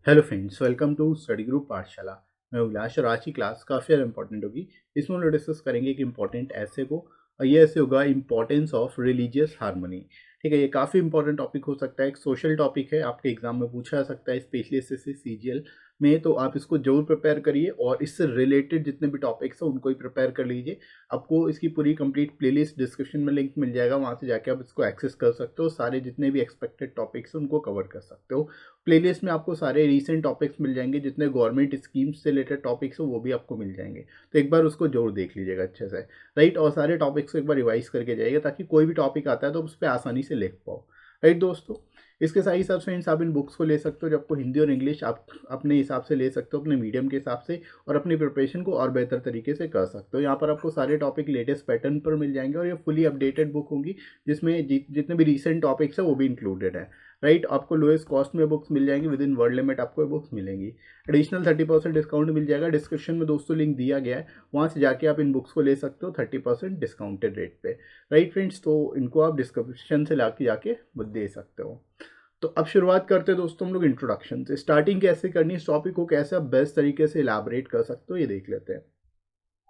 Hello friends, welcome to study group Pathshala. मैं अभिलाष और आज की क्लास काफ़ी ज़्यादा इंपॉर्टेंट होगी। इसमें हम लोग डिस्कस करेंगे एक इंपॉर्टेंट ऐसे को, और ये ऐसे होगा इम्पोर्टेंस ऑफ रिलीजियस हार्मनी। ठीक है, ये काफ़ी इंपॉर्टेंट टॉपिक हो सकता है, एक सोशल टॉपिक है, आपके एग्जाम में पूछा जा सकता है स्पेशली एसएससी सीजीएल में। तो आप इसको जरूर प्रिपेयर करिए और इससे रिलेटेड जितने भी टॉपिक्स हैं उनको ही प्रिपेयर कर लीजिए। आपको इसकी पूरी कंप्लीट प्लेलिस्ट डिस्क्रिप्शन में लिंक मिल जाएगा, वहाँ से जाके आप इसको एक्सेस कर सकते हो। सारे जितने भी एक्सपेक्टेड टॉपिक्स हैं उनको कवर कर सकते हो। प्लेलिस्ट में आपको सारे रीसेंट टॉपिक्स मिल जाएंगे, जितने गवर्नमेंट स्कीम्स से रिलेटेड टॉपिक्स हो वो भी आपको मिल जाएंगे। तो एक बार उसको जरूर देख लीजिएगा अच्छे से, राइट। और सारे टॉपिक्स को एक बार रिवाइज करके जाइएगा ताकि कोई भी टॉपिक आता है तो उस पर आसानी से लिख पाओ, राइट दोस्तों। इसके साथ ही साथ फ्रेंड्स आप इन बुक्स को ले सकते हो, जब आपको हिंदी और इंग्लिश आप अपने हिसाब से ले सकते हो, अपने मीडियम के हिसाब से, और अपनी प्रिपरेशन को और बेहतर तरीके से कर सकते हो। यहाँ पर आपको सारे टॉपिक लेटेस्ट पैटर्न पर मिल जाएंगे और ये फुली अपडेटेड बुक होंगी, जिसमें जितने भी रीसेंट टॉपिक्स हैं वो भी इंक्लूडेड है, राइट। आपको लोएस्ट कॉस्ट में बुक्स मिल जाएंगी, विद इन वर्ड लिमिट आपको बुक्स मिलेंगी। एडिशनल 30% डिस्काउंट मिल जाएगा, डिस्क्रिप्शन में दोस्तों लिंक दिया गया है, वहाँ से जाके आप इन बुक्स को ले सकते हो 30% डिस्काउंटेड रेट पे, राइट फ्रेंड्स। तो इनको आप डिस्क्रिप्शन से जाके दे सकते हो। तो अब शुरुआत करते हैं दोस्तों हम लोग इंट्रोडक्शन से। स्टार्टिंग कैसे करनी है, इस टॉपिक को कैसे आप बेस्ट तरीके से इलाबरेट कर सकते हो ये देख लेते हैं।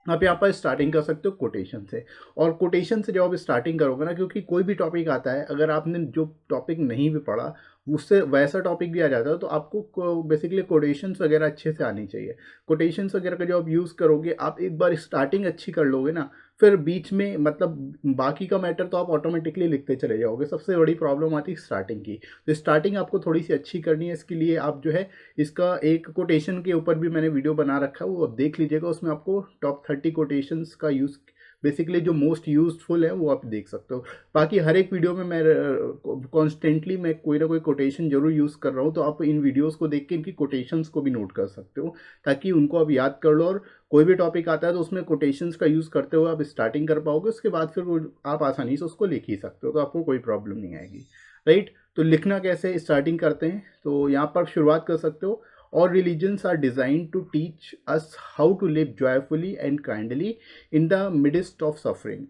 आप यहाँ पर स्टार्टिंग कर सकते हो कोटेशन से, और कोटेशन से जब आप स्टार्टिंग करोगे ना, क्योंकि कोई भी टॉपिक आता है, अगर आपने जो टॉपिक नहीं भी पढ़ा उससे वैसा टॉपिक भी आ जाता है, तो आपको बेसिकली कोटेशंस वगैरह अच्छे से आनी चाहिए। कोटेशंस वगैरह का जो आप यूज़ करोगे, आप एक बार स्टार्टिंग अच्छी कर लोगे ना, फिर बीच में मतलब बाकी का मैटर तो आप ऑटोमेटिकली लिखते चले जाओगे। सबसे बड़ी प्रॉब्लम आती है स्टार्टिंग की, तो स्टार्टिंग आपको थोड़ी सी अच्छी करनी है। इसके लिए आप जो है, इसका एक कोटेशन के ऊपर भी मैंने वीडियो बना रखा है, वो आप देख लीजिएगा। उसमें आपको टॉप 30 कोटेशंस का यूज़, बेसिकली जो मोस्ट यूजफुल है वो आप देख सकते हो। बाकी हर एक वीडियो में मैं कॉन्स्टेंटली मैं कोई ना कोई कोटेशन जरूर यूज़ कर रहा हूँ, तो आप इन वीडियोस को देख के इनकी कोटेशंस को भी नोट कर सकते हो, ताकि उनको आप याद कर लो, और कोई भी टॉपिक आता है तो उसमें कोटेशंस का यूज़ करते हुए आप स्टार्टिंग कर पाओगे। उसके बाद फिर आप आसानी से उसको लिख ही सकते हो, तो आपको कोई प्रॉब्लम नहीं आएगी, राइट। तो लिखना कैसे स्टार्टिंग करते हैं, तो यहाँ पर शुरुआत कर सकते हो। All religions are designed to teach us how to live joyfully and kindly in the midst of suffering।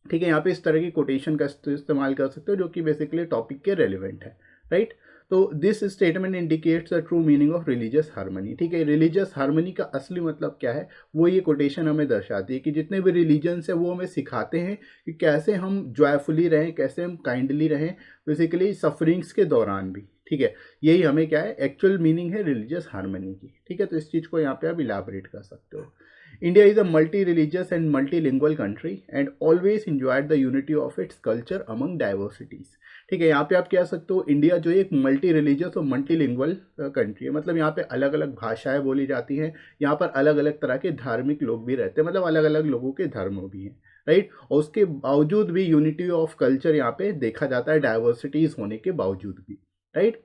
ठीक है, यहाँ पे इस तरह की कोटेशन का इस्तेमाल कर सकते हो, जो कि बेसिकली टॉपिक के रेलिवेंट है, राइट। तो this statement indicates the true meaning of religious harmony. ठीक है, रिलीजियस हार्मनी का असली मतलब क्या है, वो ये कोटेशन हमें दर्शाती है कि जितने भी रिलीजन्स हैं वो हमें सिखाते हैं कि कैसे हम जॉयफुली रहें, कैसे हम काइंडली रहें, बेसिकली सफरिंग्स के दौरान भी। ठीक है, यही हमें क्या है, एक्चुअल मीनिंग है रिलीजियस हार्मनी की। ठीक है, तो इस चीज़ को यहाँ पे आप इलाबरेट कर सकते हो। India is a multi-religious and multilingual country and always enjoyed the unity of its culture among diversities। ठीक है, यहाँ पे आप कह सकते हो इंडिया जो एक मल्टी रिलीजियस और मल्टीलिंगुअल कंट्री है, मतलब यहाँ पे अलग अलग भाषाएं बोली जाती हैं, यहाँ पर अलग अलग तरह के धार्मिक लोग भी रहते हैं, मतलब अलग अलग लोगों के धर्म भी हैं, राइट। और उसके बावजूद भी यूनिटी ऑफ कल्चर यहाँ पे देखा जाता है, डाइवर्सिटीज होने के बावजूद भी, right.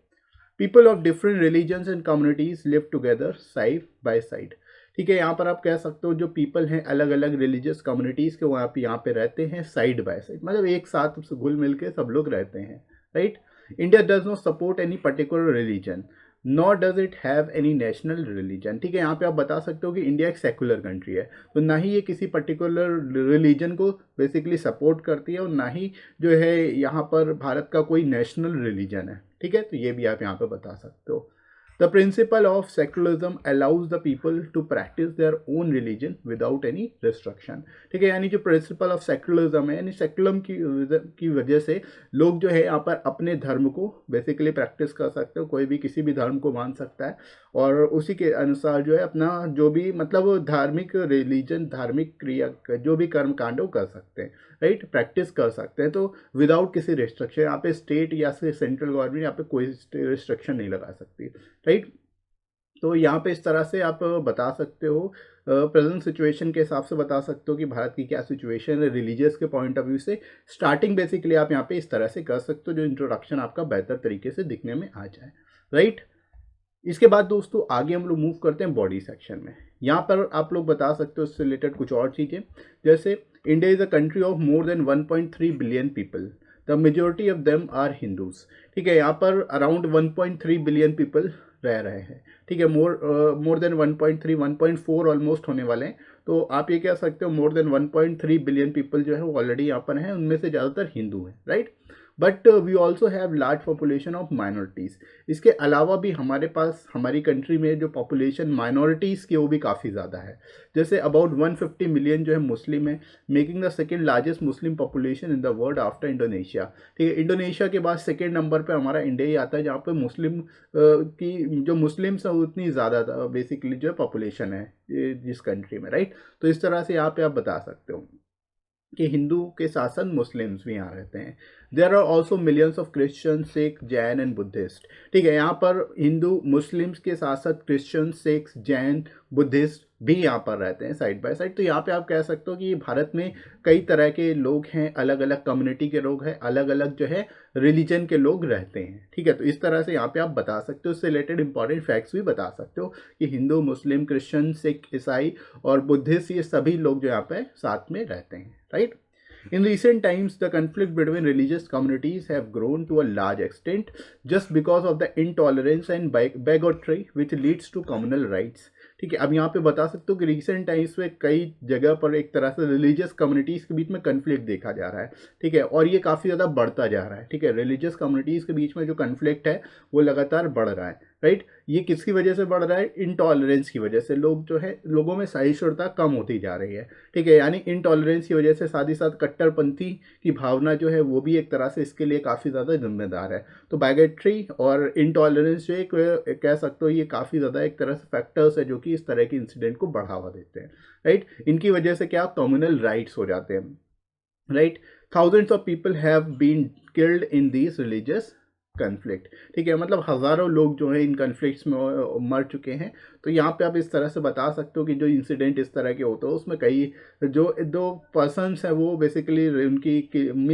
People of different religions and communities live together side by side. ठीक है, यहाँ पर आप कह सकते हो जो पीपल हैं अलग अलग रिलीजियस कम्युनिटीज़ के, वहाँ पे यहाँ पे रहते हैं साइड बाय साइड, मतलब एक साथ घुल मिल के सब लोग रहते हैं, right. India does not support any particular religion not does it have any national religion. ठीक है, यहाँ पे आप बता सकते हो कि इंडिया एक सेकुलर कंट्री है, तो ना ही ये किसी पर्टिकुलर रिलीजन को बेसिकली सपोर्ट करती है, और ना ही जो है यहाँ पर भारत का कोई नेशनल रिलीजन है। ठीक है, तो ये भी आप यहाँ पे बता सकते हो। The principle of secularism allows the people to practice their own religion without any restriction। ठीक है, यानी जो प्रिंसिपल ऑफ सेकुलरिज्म है, यानी सेकुलम की वजह से लोग जो है यहाँ पर अपने धर्म को बेसिकली प्रैक्टिस कर सकते हो, कोई भी किसी भी धर्म को मान सकता है, और उसी के अनुसार जो है अपना जो भी मतलब धार्मिक रिलीजन, धार्मिक क्रिया जो भी कर्म कांड वो कर सकते हैं, राइट, प्रैक्टिस कर सकते हैं। तो विदाउट किसी रिस्ट्रिक्शन, यहाँ पे स्टेट या सेंट्रल गवर्नमेंट यहाँ पे कोई रिस्ट्रिक्शन नहीं लगा सकती, राइट। तो यहाँ पे इस तरह से आप बता सकते हो, प्रेजेंट सिचुएशन के हिसाब से बता सकते हो कि भारत की क्या सिचुएशन है रिलीजियस के पॉइंट ऑफ व्यू से। स्टार्टिंग बेसिकली आप यहाँ पे इस तरह से कर सकते हो, जो इंट्रोडक्शन आपका बेहतर तरीके से दिखने में आ जाए, राइट। इसके बाद दोस्तों आगे हम लोग मूव करते हैं बॉडी सेक्शन में। यहाँ पर आप लोग बता सकते हो इससे रिलेटेड कुछ और चीज़ें, जैसे India is a country of more than 1.3 billion people, the majority of them are Hindus. ठीक है, यहाँ पर अराउंड 1.3 बिलियन पीपल रह रहे हैं। ठीक है, मोर देन 1.3, 1.4 ऑलमोस्ट होने वाले हैं, तो आप ये कह सकते हो मोर देन 1.3 बिलियन पीपल जो है वो ऑलरेडी यहाँ पर हैं, उनमें से ज़्यादातर हिंदू हैं, right. But we also have large population of minorities. इसके अलावा भी हमारे पास हमारी कंट्री में जो पॉपुलेशन माइनॉरिटीज़ की वो भी काफ़ी ज़्यादा है। जैसे अबाउट 150 मिलियन जो है मुस्लिम है, making the second largest Muslim population in the world after Indonesia. ठीक है, इंडोनेशिया के बाद सेकेंड नंबर पे हमारा इंडिया ही आता है, जहाँ पे मुस्लिम की जो मुस्लिम्स है उतनी ज़्यादा बेसिकली जो है पॉपुलेशन है जिस कंट्री में, राइट। तो इस तरह से यहाँ पे आप बता सकते हो कि हिंदू के साथ साथ मुस्लिम्स भी यहाँ रहते हैं। There are also millions of Christian, Sikh, Jain and Buddhist. ठीक है, यहाँ पर हिंदू मुस्लिम्स के साथ साथ क्रिश्चियन, सिख, जैन, बुद्धिस्ट भी यहाँ पर रहते हैं साइड बाय साइड। तो यहाँ पे आप कह सकते हो कि भारत में कई तरह के लोग हैं, अलग अलग कम्युनिटी के लोग हैं, अलग अलग जो है रिलीजन के लोग रहते हैं। ठीक है, तो इस तरह से यहाँ पे आप बता सकते हो, इससे रिलेटेड इंपॉर्टेंट फैक्ट्स भी बता सकते हो कि हिंदू, मुस्लिम, क्रिश्चियन, सिख, ईसाई और बुद्धिस्ट ये सभी लोग जो यहाँ पे साथ में रहते हैं, right. In recent times, the conflict between religious communities have grown to a large extent just because of the intolerance and bigotry which leads to communal rights. ठीक है, अब यहाँ पे बता सकते हो कि रिसेंट टाइम्स में कई जगह पर एक तरह से रिलीजियस कम्युनिटीज़ के बीच में कन्फ्लिक्ट देखा जा रहा है। ठीक है, और ये काफ़ी ज़्यादा बढ़ता जा रहा है। ठीक है, रिलीजियस कम्युनिटीज़ के बीच में जो कन्फ्लिक्ट है वो लगातार बढ़ रहा है, राइट। ये किसकी वजह से बढ़ रहा है? इंटॉलरेंस की वजह से। लोग जो है, लोगों में सहिष्णुता कम होती जा रही है। ठीक है, यानी इंटॉलरेंस की वजह से साथ ही साथ कट्टरपंथी की भावना जो है वो भी एक तरह से इसके लिए काफ़ी ज़्यादा जिम्मेदार है। तो बाइगेट्री और इंटॉलरेंस जो एक कह सकते हो ये काफ़ी ज़्यादा एक तरह से फैक्टर्स है जो कि इस तरह के इंसिडेंट को बढ़ावा देते हैं, राइट। इनकी वजह से क्या कम्युनल राइट्स हो जाते हैं, right. Thousands of people have been killed in these religious conflict. ठीक है, मतलब हज़ारों लोग जो हैं इन कन्फ्लिक्ट्स में मर चुके हैं। तो यहाँ पे आप इस तरह से बता सकते हो कि जो इंसिडेंट इस तरह के होते हैं उसमें कई जो दो पर्सनस हैं वो बेसिकली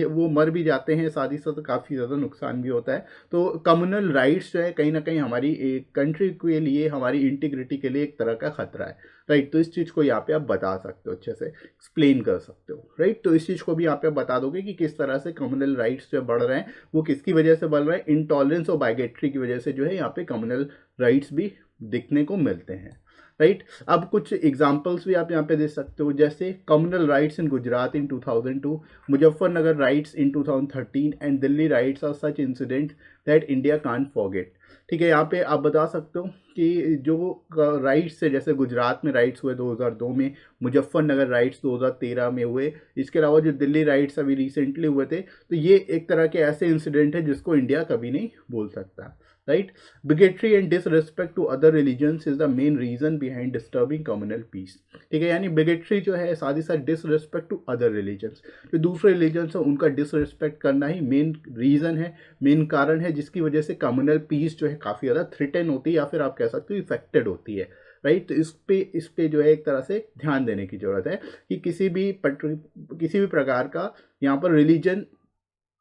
वो मर भी जाते हैं, साथ ही साथ काफ़ी ज़्यादा नुकसान भी होता है। तो कम्युनल राइट्स जो है कहीं ना कहीं हमारी एक कंट्री के लिए, हमारी इंटीग्रिटी के लिए एक तरह का खतरा है, राइट। तो इस चीज़ को यहाँ पे आप बता सकते हो, अच्छे से एक्सप्लेन कर सकते हो, राइट। तो इस चीज़ को भी यहाँ पे बता दोगे कि किस तरह से कम्युनल राइट्स जो बढ़ रहे हैं वो किसकी वजह से बढ़ रहे हैं? इंटॉलरेंस और बाइगेट्री की वजह से जो है यहाँ पे कम्युनल राइट्स भी दिखने को मिलते हैं, राइट। अब कुछ एग्जांपल्स भी आप यहाँ पे दे सकते हो, जैसे communal riots in Gujarat in 2002, Muzaffarnagar riots in 2013 and Delhi riots are such incident that India can't forget. ठीक है, यहाँ पे आप बता सकते हो कि जो राइट्स है, जैसे गुजरात में राइट्स हुए 2002 में, मुजफ्फरनगर राइट्स 2013 में हुए, इसके अलावा जो दिल्ली राइट्स अभी रिसेंटली हुए थे, तो ये एक तरह के ऐसे इंसिडेंट है जिसको इंडिया कभी नहीं भूल सकता, right. Bigotry and disrespect to other religions is the main reason behind disturbing communal peace. ठीक है, यानी बिगेट्री जो है साथ ही साथ डिसरिस्पेक्ट टू अदर रिलीजन्स, जो दूसरे रिलीजन्स हैं उनका डिसरिस्पेक्ट करना ही मेन रीज़न है, मेन कारण है जिसकी वजह से कम्युनल पीस जो है काफ़ी ज़्यादा थ्रेटन होती है या फिर आप कह सकते हो इफेक्टेड होती है, राइट। तो इस पे जो है एक तरह से ध्यान देने की ज़रूरत है कि किसी भी प्रकार का यहाँ पर रिलीजन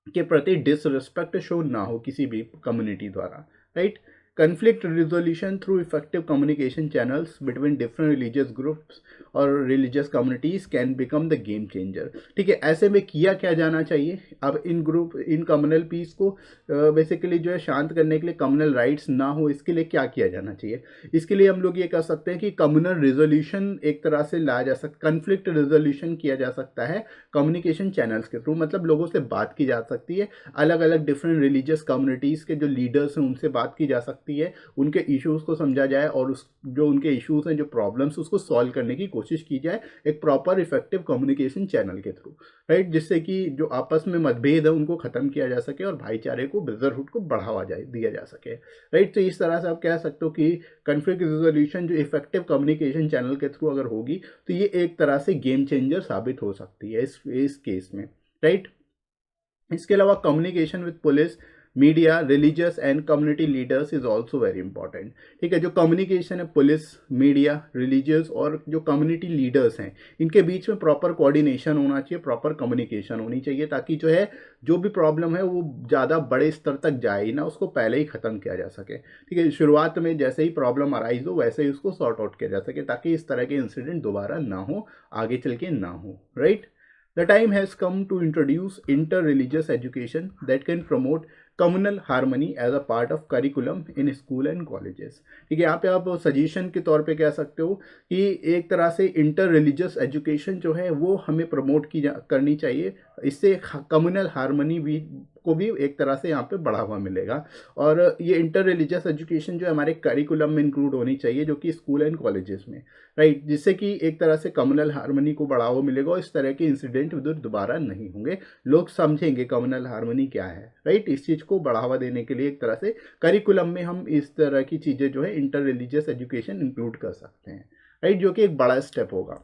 के प्रति डिसरिस्पेक्ट शो ना हो किसी भी कम्युनिटी द्वारा, right. conflict resolution through effective communication channels between different religious groups और religious communities can become the game changer। ठीक है, ऐसे में किया क्या जाना चाहिए? अब इन कम्युनल पीस को बेसिकली जो है शांत करने के लिए, कम्युनल राइट्स ना हो इसके लिए क्या किया जाना चाहिए? इसके लिए हम लोग ये कर सकते हैं कि कम्युनल रिजोल्यूशन एक तरह से लाया जा सकता, कन्फ्लिक्ट रिजोल्यूशन किया जा सकता है कम्युनिकेशन चैनल्स के थ्रू। मतलब लोगों से बात की जा सकती है, अलग अलग डिफरेंट रिलीजियस कम्युनिटीज़ के जो लीडर्स हैं उनसे बात की जा सकती है, उनके इश्यूज़ को समझा जाए और उस जो उनके इश्यूज़ हैं, जो प्रॉब्लम्स, उसको सॉल्व करने की कोशिश की जाए एक प्रॉपर इफेक्टिव कम्युनिकेशन चैनल के थ्रू, राइट। जिससे कि जो आपस में मतभेद है उनको ख़त्म किया जा सके और भाईचारे को, ब्रदरहुड को बढ़ावा दिया जा सके, राइट। तो इस तरह से आप कह सकते हो कि कन्फ्लिक्ट रिजोल्यूशन जो इफेक्टिव कम्युनिकेशन चैनल के थ्रू अगर होगी तो ये एक तरह से गेम चेंजर साबित हो सकती है इस केस में, राइट। इसके अलावा communication with police, media, religious and community leaders is also very important. ठीक है, जो कम्युनिकेशन है पुलिस, मीडिया, रिलीजियस और जो कम्युनिटी लीडर्स हैं, इनके बीच में प्रॉपर कोऑर्डिनेशन होना चाहिए, प्रॉपर कम्युनिकेशन होनी चाहिए, ताकि जो है जो भी प्रॉब्लम है वो ज़्यादा बड़े स्तर तक जाए ना, उसको पहले ही ख़त्म किया जा सके। ठीक है, शुरुआत में जैसे ही प्रॉब्लम अराइज हो वैसे ही उसको सॉर्ट आउट किया जा सके, ताकि इस तरह के इंसिडेंट दोबारा ना हो, आगे चल के ना हो, right. The time has come to introduce inter-religious education that can promote communal harmony as a part of curriculum in school and colleges। ठीक है, यहाँ पे आप सजेशन के तौर पे कह सकते हो कि एक तरह से इंटर रिलीजियस एजुकेशन जो है वो हमें प्रमोट करनी चाहिए। इससे कम्युनल हारमनी भी को भी एक तरह से यहाँ पे बढ़ावा मिलेगा। और ये इंटर रिलीजियस एजुकेशन जो है हमारे करिकुलम में इंक्लूड होनी चाहिए, जो कि स्कूल एंड कॉलेजेस में, राइट, जिससे कि एक तरह से कम्युनल हार्मनी को बढ़ावा मिलेगा और इस तरह के इंसिडेंट उधर दोबारा नहीं होंगे, लोग समझेंगे कम्युनल हार्मनी क्या है, राइट। इस चीज़ को बढ़ावा देने के लिए एक तरह से करिकुलम में हम इस तरह की चीज़ें जो है इंटर रिलीजियस एजुकेशन इंक्लूड कर सकते हैं, राइट, जो कि एक बड़ा स्टेप होगा।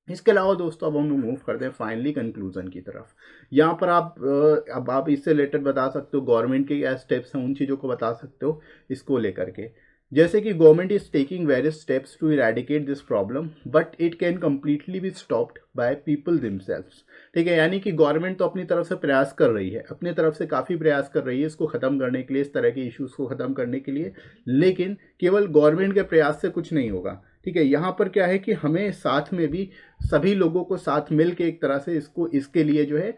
इसके अलावा दोस्तों अब हम लोग मूव करते हैं फाइनली कंक्लूजन की तरफ। यहाँ पर अब आप इससे रिलेटेड बता सकते हो गवर्नमेंट के क्या स्टेप्स हैं, उन चीज़ों को बता सकते हो इसको लेकर के। जैसे कि government is taking various steps to eradicate this problem but it can completely be stopped by people themselves. ठीक है, यानी कि गवर्नमेंट तो अपनी तरफ से प्रयास कर रही है, अपनी तरफ से काफ़ी प्रयास कर रही है इसको ख़त्म करने के लिए, इस तरह के इश्यूज़ को ख़त्म करने के लिए, लेकिन केवल गवर्नमेंट के प्रयास से कुछ नहीं होगा। ठीक है, यहाँ पर क्या है कि हमें साथ में भी सभी लोगों को साथ मिल के एक तरह से इसके लिए जो है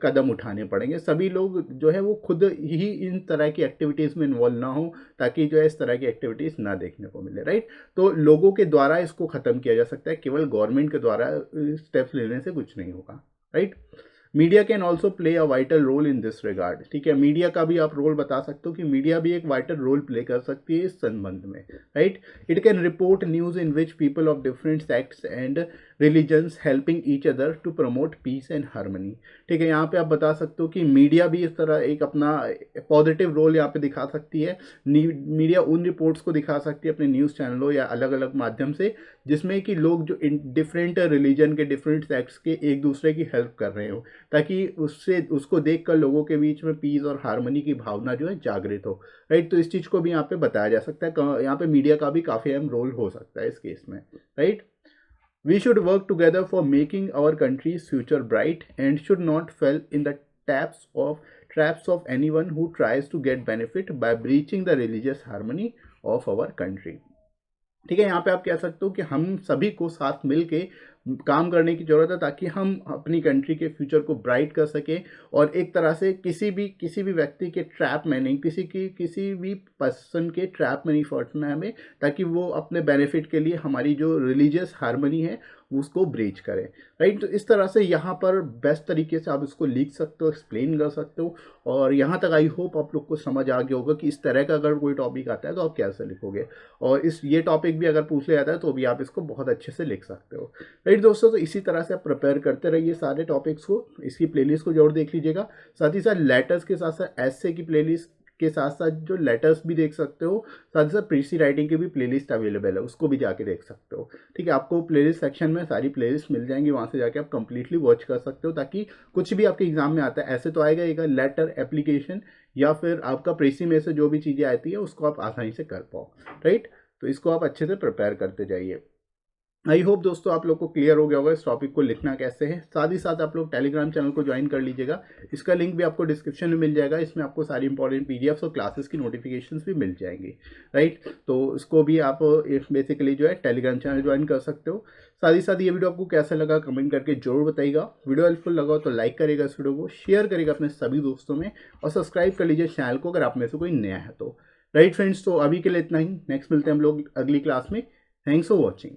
कदम उठाने पड़ेंगे। सभी लोग जो है वो खुद ही इन तरह की एक्टिविटीज़ में इन्वॉल्व ना हो, ताकि जो है इस तरह की एक्टिविटीज़ ना देखने को मिले, राइट। तो लोगों के द्वारा इसको ख़त्म किया जा सकता है, केवल गवर्नमेंट के द्वारा स्टेप्स लेने से कुछ नहीं होगा, right. Media can also play a vital role in this regard. ठीक है, मीडिया का भी आप रोल बता सकते हो कि मीडिया भी एक वाइटल रोल प्ले कर सकती है इस संबंध में, right. It can report news in which people of different sects and religions helping each other to promote peace and harmony. ठीक है, यहाँ पे आप बता सकते हो कि मीडिया भी इस तरह एक अपना पॉजिटिव रोल यहाँ पे दिखा सकती है। मीडिया उन रिपोर्ट्स को दिखा सकती है अपने न्यूज़ चैनलों या अलग अलग माध्यम से, जिसमें कि लोग जो डिफरेंट रिलीजन के, डिफरेंट सेक्ट्स के एक दूसरे की हेल्प कर रहे हो, ताकि उसको देखकर लोगों के बीच में पीस और हार्मनी की भावना जो है जागृत हो, राइट। तो इस चीज़ को भी यहाँ पे बताया जा सकता है, यहाँ पे मीडिया का भी काफ़ी अहम रोल हो सकता है इस केस में, right. We should work together for making our country's future bright and should not fall in the traps of anyone who tries to get benefit by breaching the religious harmony of our country। ठीक है, यहाँ पे आप कह सकते हो कि हम सभी को साथ मिल के काम करने की ज़रूरत है, ताकि हम अपनी कंट्री के फ्यूचर को ब्राइट कर सकें और एक तरह से किसी भी व्यक्ति के ट्रैप में नहीं, किसी भी पर्सन के ट्रैप में नहीं फंसना है हमें, ताकि वो अपने बेनिफिट के लिए हमारी जो रिलीजियस हार्मनी है उसको ब्रीच करें, राइट। तो इस तरह से यहाँ पर बेस्ट तरीके से आप इसको लिख सकते हो, एक्सप्लेन कर सकते हो। और यहाँ तक आई होप आप लोग को समझ आ गया होगा कि इस तरह का अगर कोई टॉपिक आता है तो आप कैसे लिखोगे, और ये टॉपिक भी अगर पूछ लिया जाता है तो भी आप इसको बहुत अच्छे से लिख सकते हो, राइट दोस्तों। तो इसी तरह से आप प्रिपेयर करते रहिए सारे टॉपिक्स को, इसकी प्लेलिस्ट को जरूर देख लीजिएगा। साथ ही साथ लेटर्स के साथ साथ एस्से की प्लेलिस्ट के साथ साथ जो लेटर्स भी देख सकते हो, साथ ही साथ प्रीसी राइटिंग की भी प्लेलिस्ट अवेलेबल है, उसको भी जाके देख सकते हो। ठीक है, आपको प्लेलिस्ट सेक्शन में सारी प्लेलिस्ट मिल जाएंगी, वहाँ से जाके आप कंप्लीटली वॉच कर सकते हो, ताकि कुछ भी आपके एग्जाम में आता है ऐसे तो आएगा लेटर, एप्लीकेशन या फिर आपका प्रीसी में से जो भी चीज़ें आती है उसको आप आसानी से कर पाओ, राइट। तो इसको आप अच्छे से प्रिपेयर करते जाइए। आई होप दोस्तों आप लोग को क्लियर हो गया होगा इस टॉपिक को लिखना कैसे है। साथ ही साथ आप लोग टेलीग्राम चैनल को ज्वाइन कर लीजिएगा, इसका लिंक भी आपको डिस्क्रिप्शन में मिल जाएगा। इसमें आपको सारी इंपॉर्टेंट पीडीएफ्स और क्लासेस की नोटिफिकेशंस भी मिल जाएंगी, राइट। तो इसको भी आप बेसिकली जो है टेलीग्राम चैनल ज्वाइन कर सकते हो। साथ ही साथ ये वीडियो आपको कैसा लगा कमेंट करके जरूर बताइएगा। वीडियो हेल्पफुल लगा तो लाइक करेगा इस वीडियो को, शेयर करेगा अपने सभी दोस्तों में, और सब्सक्राइब कर लीजिए चैनल को अगर आप में से कोई नया है तो, राइट फ्रेंड्स। तो अभी के लिए इतना ही, नेक्स्ट मिलते हैं हम लोग अगली क्लास में। Thanks for watching.